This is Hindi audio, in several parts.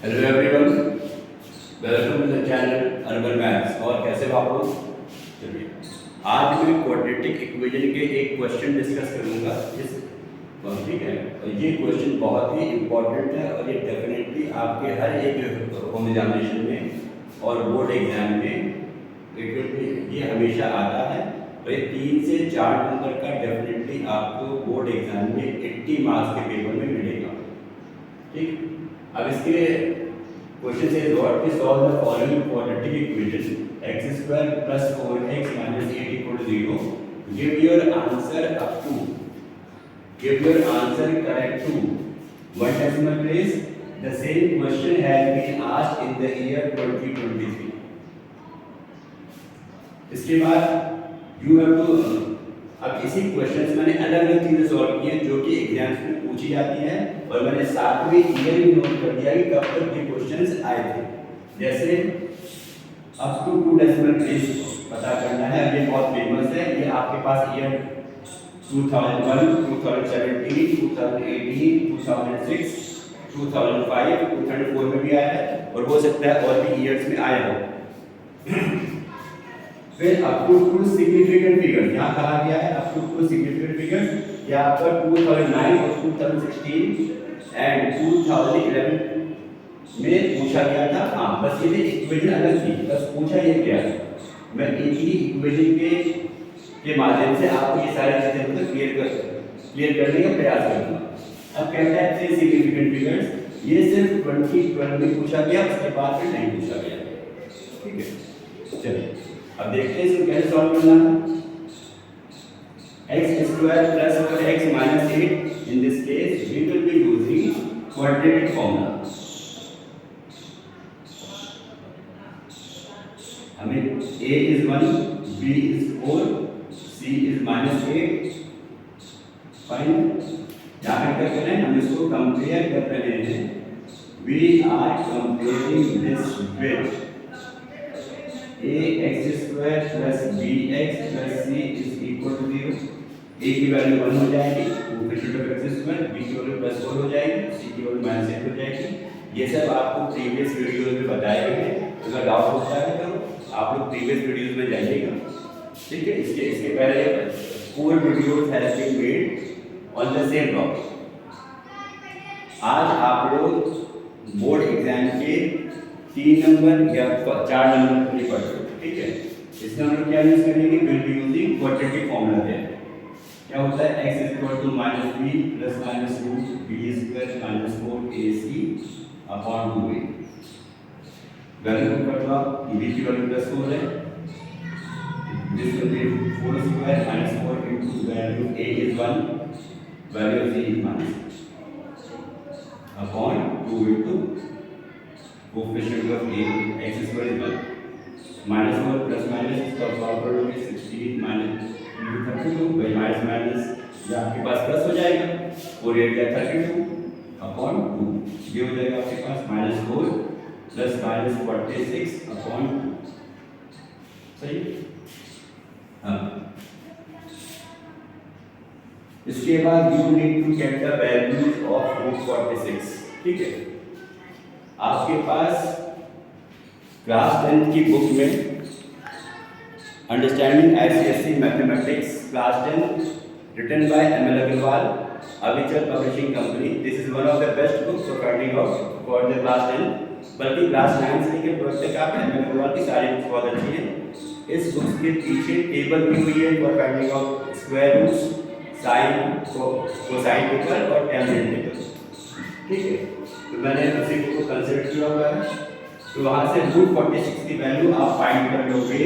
Hello everyone, welcome to the channel urban maths. और कैसे हो आप लोग? चलिए, आज मैं क्वाड्रेटिक इक्वेशन के एक क्वेश्चन डिस्कस करूंगा। ठीक है, और ये क्वेश्चन बहुत ही इम्पोर्टेंट है और ये डेफिनेटली आपके हर एक होम एग्जामिनेशन में और बोर्ड एग्जाम में ये हमेशा आता है। और ये 3 से 4 नंबर का डेफिनेटली आपको बोर्ड एग्जाम में 80 मार्क्स के पेपर में मिलेगा। ठीक, अब इसके क्वेश्चन से what is solve the following quadratic equation x² + 4x - 8 = 0। Give your answer correct to one decimal place. The same question has been asked in the year 2023. इसके बाद you have to अब इसी क्वेश्चंस मैंने अलग अलग चीजें सॉल्व की हैं जो कि एग्जाम्स में पूछी जाती हैं, और मैंने साथ में ईयर भी नोट कर दिया कि कब तक ये क्वेश्चंस आए थे। जैसे अप टू 2 डेसिमल प्लेस पता करना है, ये बहुत फेमस है। ये आपके पास ईयर 2001, 2017, 2018, 2006, 2005, 2004 में भी आया है, और हो सकता है और भी ईयर्स में आया हो। फिर अप टू 2 सिग्निफिकेंट फिगर्स यहाँ कहा गया है। अप टू 2 सिग्निफिकेंट फिगर्स या आपका 2009 और 2016 एंड 2011 में पूछा गया था। हाँ, बस ये इक्वेशन अलग थी, बस पूछा ये क्या है। मैं एक ही इक्वेशन के माध्यम से आपको ये सारी चीजें मतलब क्लियर करने का प्रयास करूंगा। अब कहता है 3 सिग्निफिकेंट फिगर्स, ये सिर्फ 2012 में पूछा गया, उसके बाद फिर नहीं पूछा गया। ठीक है, चलिए अब देखते हैं इसको कैसे सॉल्व करना है। x² + 4x - 8, in this case we will be using quadratic formula। हमें a is 1, b is 4, c is -8। Fine, यहाँ पे क्या करें, हम इसको कंपेयर कर रहे हैं। we are comparing this with ax² + bx + c = 0। a की वैल्यू 1 हो जाएगी, x², b की वैल्यू +4 हो जाएगी, c की वैल्यू -8 हो जाएगी। ये सब आपको प्रीवियस वीडियोस में बताए गए हैं। अगर डाउट होता है तो आप लोग प्रीवियस वीडियोस में जाइएगा। ठीक है, इसके पहले 4 videos has been made on the same topic. आज आप लोग बोर्ड एग्जाम के 3 नंबर या 4 नंबर नहीं पढ़ सकते। ठीक है, इसमें हम लोग क्या यूज करेंगे, will be using quadratic formula है। क्या होता है, x = -b + -2 b² - 4ac / 2a। Value कर लो, b की वैल्यू +4 है, this will be 4² - 4 into value a is 1, value c is -2 into coefficient of a, x² is 1, -4 + minus इसका सॉल्व करोगे 16 - 32 भाई माइनस या आपके पास प्लस हो जाएगा, 4 8 या 32/2। ये हो जाएगा आपके पास -4 + -46/2। सही। हाँ, इसके बाद you need to get the values of root 46। ठीक है, आपके पास क्लास 10 की बुक में understanding ICSE mathematics class 10 written by ML Agarwal, Avichal Publishing Company, this is one of the best books for finding out for the class 10। बल्कि क्लास 9 से लेकर 12 तक आप ML Agarwal की सारी बुक्स बहुत अच्छी हैं। इस बुक्स के पीछे टेबल दी हुई है for finding out square roots, sine, cosine table और टेंजेंट टेबल। ठीक है, तो मैंने उसी बुक को कंसिडर किया हुआ है। तो वहाँ से रूट 46 की वैल्यू आप फाइंड कर लोगे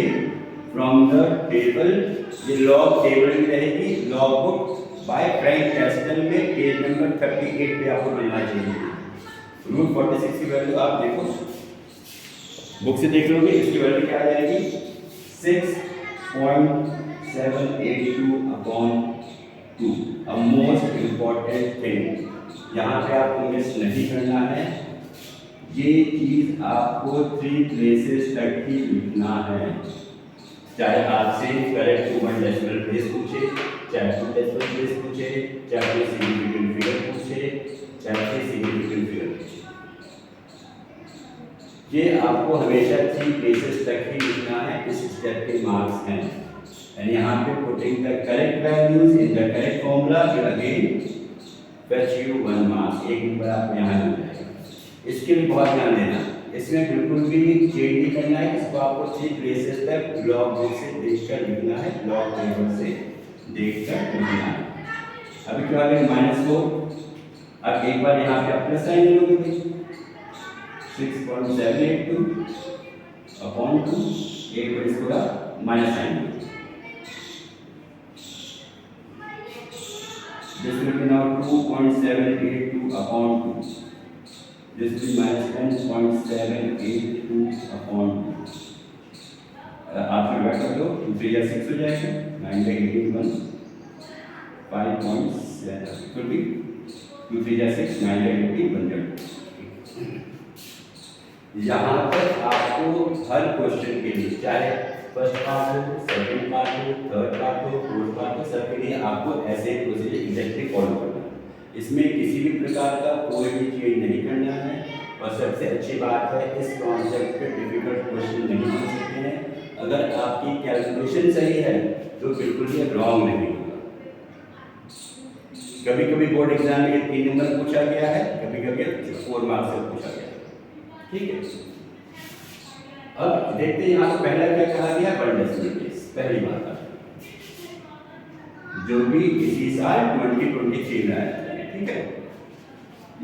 फ्रॉम द टेबल। ये लॉग टेबल में रहेगी, log book by Frank castle में पेज नंबर 38 पे आपको मिलना चाहिए। रूट 46 की वैल्यू आप देखो, बुक से देख लोगे, इसकी वैल्यू क्या आ जाएगी 6.782/2। अ मोस्ट इम्पॉर्टेंट थिंग, यहाँ पे आपको मिस नहीं करना है। ये चीज आपको 3 प्लेसेस तक ही लिखना है, चाहे आपसे करेक्ट टू 1 डेसिमल प्लेस पूछे, चाहे 2 डेसिमल प्लेस पूछे, चाहे सिग्निफिकेंट फिगर पूछे, चाहे सिग्निफिकेंट फिगर पूछे। ये आपको हमेशा 3 प्लेसेस तक ही लिखना है, इस स्टेप के मार्क्स हैं। एंड यहाँ पे putting the correct values in the correct formula will again fetch you 1 marks, 1 number आपको यहाँ मिल जाएगा। इसके लिए बहुत ध्यान देना, इसमें बिल्कुल भी चेंज नहीं करना है, इसको आपको 3 प्लेसेस तक ब्लॉक बुक से देखकर लिखना है, ब्लॉक पेपर से देखकर लिखना है। अभी क्या आ गया -4, अब एक बार यहाँ पे आप प्लस साइन ले लोगे, 6.782 अपॉन 2, एक बार इसको minus sine. This will be now 2.782 upon 2. This will be minus 10.782 upon 2. आप डिवाइड कर दो, 2 3 या 6 हो जाएगा, 9 by 18 1 5.7 will be 2 3 या 6 9 by 18 100। यहाँ तक आपको हर क्वेश्चन के लिए, चाहे फर्स्ट पार्ट हो, सेकंड पार्ट हो, थर्ड पार्ट हो, फोर्थ पार्ट हो, सबके लिए आपको ऐसे प्रोसीजर एग्जैक्टली फॉलो करना है। इसमें किसी भी प्रकार का कोई भी चेंज नहीं करना है। और सबसे अच्छी बात है, इस कॉन्सेप्ट पे डिफिकल्ट क्वेश्चन नहीं बन सकते हैं। अगर आपकी कैलकुलेशन सही है तो बिल्कुल ये रॉन्ग नहीं होगा। कभी कभी बोर्ड एग्जाम में 3 नंबर पूछा गया है, कभी कभी 4 मार्क्स से पूछा गया है, ठीक है। अब देखते हैं यहाँ पर पहला क्या कहा गया, 1 डेसिमल प्लेस। पहली बात जो भी इसी साल 2023 में आया है, ठीक है,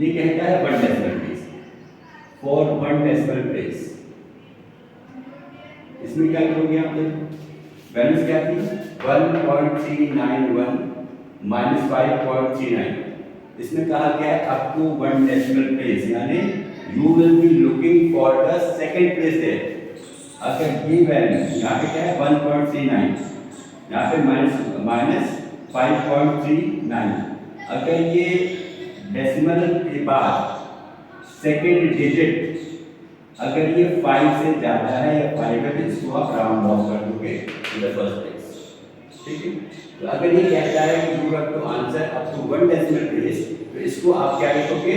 ये कहता है 1 decimal place for 1 decimal place. इसमें क्या करोगे आप, वैल्यूज क्या थी, 1.391 माइनस 5.39। इसमें कहा गया है अप टू 1 डेसिमल प्लेस, यानी you will be looking for the second place there. अगर ये वैल्यू यहाँ पे क्या है 1.39, यहाँ पे माइनस 5.39, अगर ये डेसिमल के बाद सेकेंड डिजिट अगर ये 5 से ज़्यादा है या 5 है तो इसको आप राउंड ऑफ कर दोगे टू द फर्स्ट प्लेस, ठीक है। तो अगर ये कहता है कि you have to answer up to 1 decimal place, तो इसको आप क्या लिखोगे,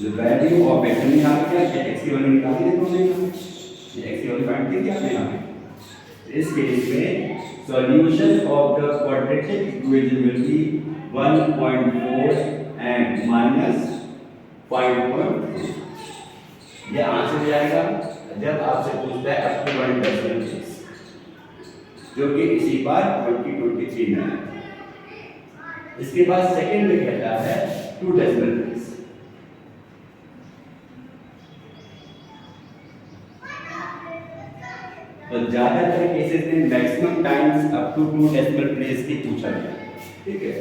the value of x में यहाँ पे क्या है, x की वैल्यू निकाल दी दोनों में, ये x की वैल्यू फाइंड की आपने यहाँ पे। इस केस में solution of the quadratic equation will be 1.4 and minus 5.4। ये आंसर हो जाएगा जब आपसे पूछता है अप टू 1 डेसिमल प्लेस, जो कि इसी बार 2023 में है। इसके बाद सेकंड में कहता है 2 डेसिमल प्लेस। तो ज्यादातर केसेस में maximum times up to 2 decimal place की पूछा गया, ठीक है।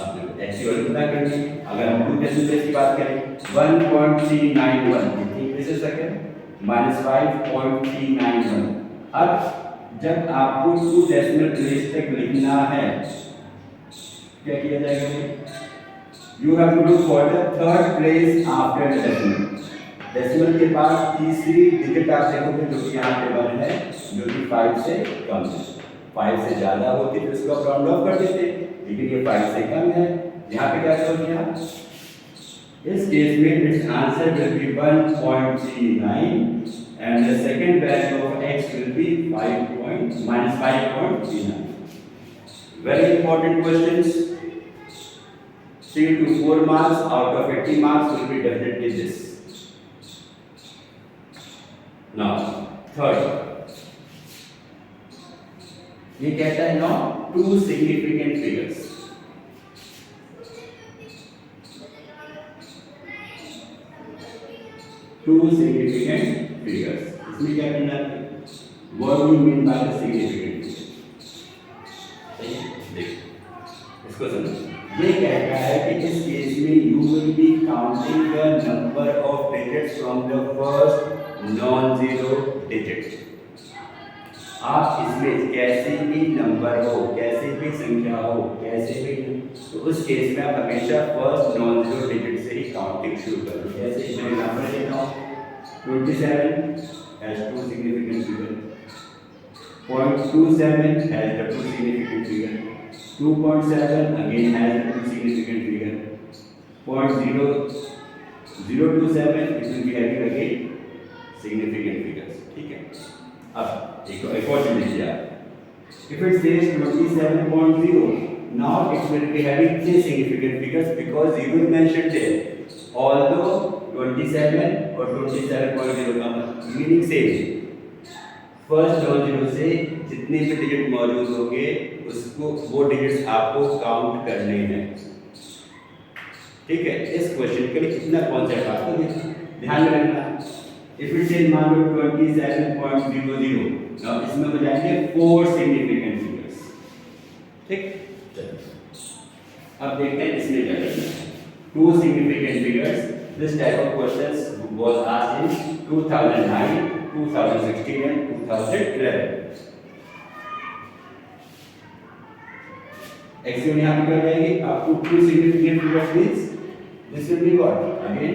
आपने एक्चुअल पता करनी है। अगर हम 2 डेसिमल प्लेस की बात करें, 1.391 कितनी प्लेसेस तक है, -5.391। अब जब आपको 2 डेसिमल प्लेस तक लिखना है, क्या किया जाएगा, you have to look for the third place after the decimal. Decimal के बाद तीसरी डिजिट आप देखोगे जो कि यहाँ पे 1 है, जो कि 5 से कम है। 5 से ज़्यादा होती तो इसको आप राउंड ऑफ कर देते, लेकिन ये 5 से कम है। यहाँ पे क्या करोगे आप, इस केस में it's answer will be 1.39 and the second value of x will be -5.39। Very important questions, 3 to 4 marks out of 80 marks will be definitely this. Now, third, ये कहता है now 2 significant figures। इसमें क्या करना है, what do you mean by the significant figure? इसको समझो। ये कहता है कि इस केस में you will be counting the number of digits from the first non-zero digit। आप इसमें कैसे भी नंबर हो, कैसे भी संख्या हो, कैसे भी, तो उस केस में आप हमेशा फर्स्ट नॉन-जीरो डिजिट से ही काउंटिंग शुरू करो। जैसे मैं एग्जांपल देता हूँ, 27 has 2 significant figure, 0.27 has the 2 significant figure, 2.7 again has the 2 significant figure, 0.0 0 to 7 it will be having again significant figures. ठीक है, अब एक और चीज लीजिए आप, if it says 27.0, now it will be having three significant figures because 0 is mentioned there, although 27 और 27.0 का मीनिंग सेम है। फर्स्ट नॉन जीरो से जितने भी डिजिट मौजूद होंगे उसको वो डिजिट्स आपको काउंट करने हैं। ठीक है, इस क्वेश्चन के लिए इतना कॉन्सेप्ट आपको ध्यान में रखना। इफ इट इज मान लो 27.00, नाउ इसमें हो जाएंगे 4 सिग्निफिकेंट फिगर्स। ठीक, चलो अब देखते हैं इसमें क्या करना है। 2 significant figures, this type of questions was asked in 2009, 2016 and 2011। Axiom यहाँ पे कर जाएगी आपको 2 significant figures means this will be what again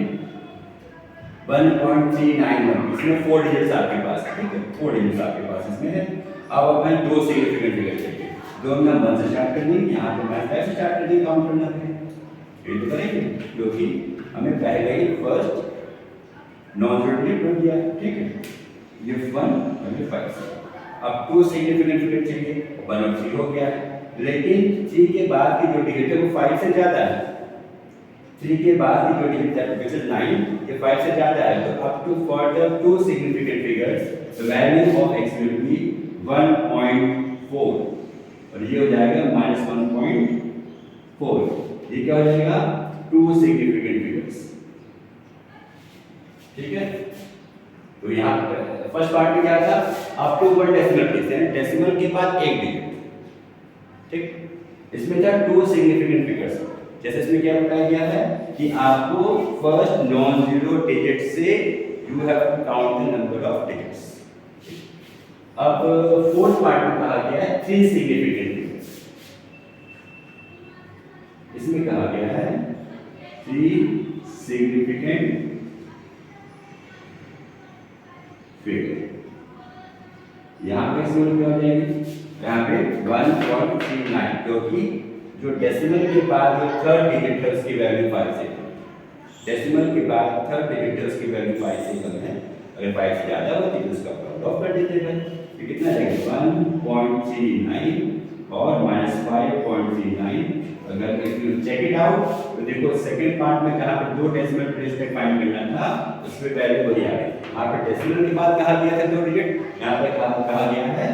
1.391। इसमें 4 डिजिट्स आपके पास है। ठीक है, 4 डिजिट्स आपके पास इसमें है। अब हमें 2 सिग्निफिकेंट फिगर चाहिए, दोनों में 1 से स्टार्ट कर देंगे, यहाँ पे मैं 5 से स्टार्ट कर देंगे काउंट करना है। ये तो करेंगे क्योंकि हमें पहले ही फर्स्ट नॉन जीरो डिजिट बन गया। ठीक है, ये 1 और ये 5। अब 2 सिग्निफिकेंट फिगर चाहिए, 1 और 3 हो गया है, लेकिन 3 के बाद की जो डिजिट है वो 5 से ज्यादा है। 3 के बाद की जो डिजिट है which is 9, ये 5 से ज्यादा है, तो up to further 2 significant figures the value of x will be 1.4 और ये हो जाएगा -1.4। ये क्या हो जाएगा 2 significant figures। ठीक है, तो यहाँ फर्स्ट पार्ट में क्या था, आपको 1 डेसिमल प्लेस यानी डेसिमल के बाद एक डिजिट। ठीक, इसमें था 2 सिग्निफिकेंट फिगर्स। जैसे इसमें क्या बताया गया है कि आपको फर्स्ट नॉन जीरो डिजिट से you have to count the number of digits. अब फोर्थ पार्ट में कहा गया है 3 सिग्निफिकेंट फिगर्स। इसमें कहा गया है 3 सिग्निफिकेंट फिगर। यहाँ पे इसमें क्या हो जाएगी, यहाँ पे 1.39 क्योंकि जो डेसिमल के बाद जो थर्ड डिजिट है उसकी वैल्यू 5 से कम। डेसिमल के बाद थर्ड डिजिट है उसकी वैल्यू 5 से कम है। अगर 5 से ज्यादा होती तो उसका काउंट ऑफ कर देते हैं। ये कितना रहेगा 1.39 और -5.39। अगर if you check it out तो देखो सेकंड पार्ट में कहा पे 2 डेसिमल प्लेस तक फाइंड करना था, उसमें वैल्यू वही आ गई। यहाँ पे डेसिमल के बाद कहा गया था 2 डिजिट, यहाँ पे कहा गया है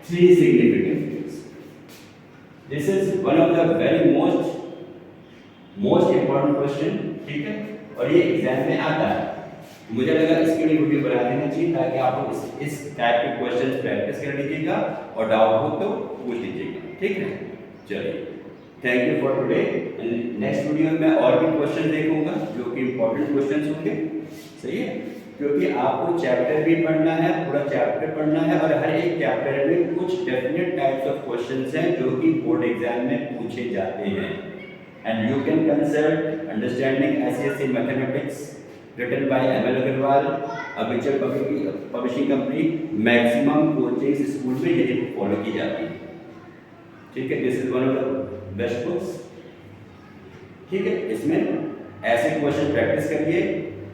3 significant figures. This is one of the very most important question. ठीक है, और ये एग्जाम में आता है। मुझे लगा इसके लिए वीडियो बना देना चाहिए ताकि आप इस टाइप के क्वेश्चंस प्रैक्टिस कर लीजिएगा और डाउट हो तो पूछ लीजिएगा। ठीक है, चलिए thank you for today. Next video में मैं और भी क्वेश्चन देखूंगा जो कि इंपॉर्टेंट क्वेश्चंस होंगे। सही है, क्योंकि आपको चैप्टर भी पढ़ना है, पूरा चैप्टर पढ़ना है और हर एक चैप्टर में कुछ डेफिनेट टाइप्स ऑफ क्वेश्चंस हैं जो कि बोर्ड एग्जाम में पूछे जाते हैं। And you can consult understanding SSC mathematics written by ML Agarwal, Abichal publishing company. Maximum coaching school में यही बुक फॉलो की जाती है। ठीक है, this is one of the best books. ठीक है, इसमें ऐसे क्वेश्चन प्रैक्टिस करिए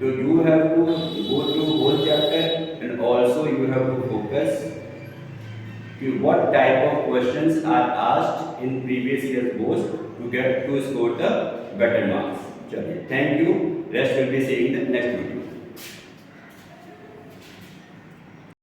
तो you have to go through whole chapter and also you have to focus कि what type of questions are asked in previous year boards to get to score the better marks. Chaliye, thank you. Rest will be seeing in the next video.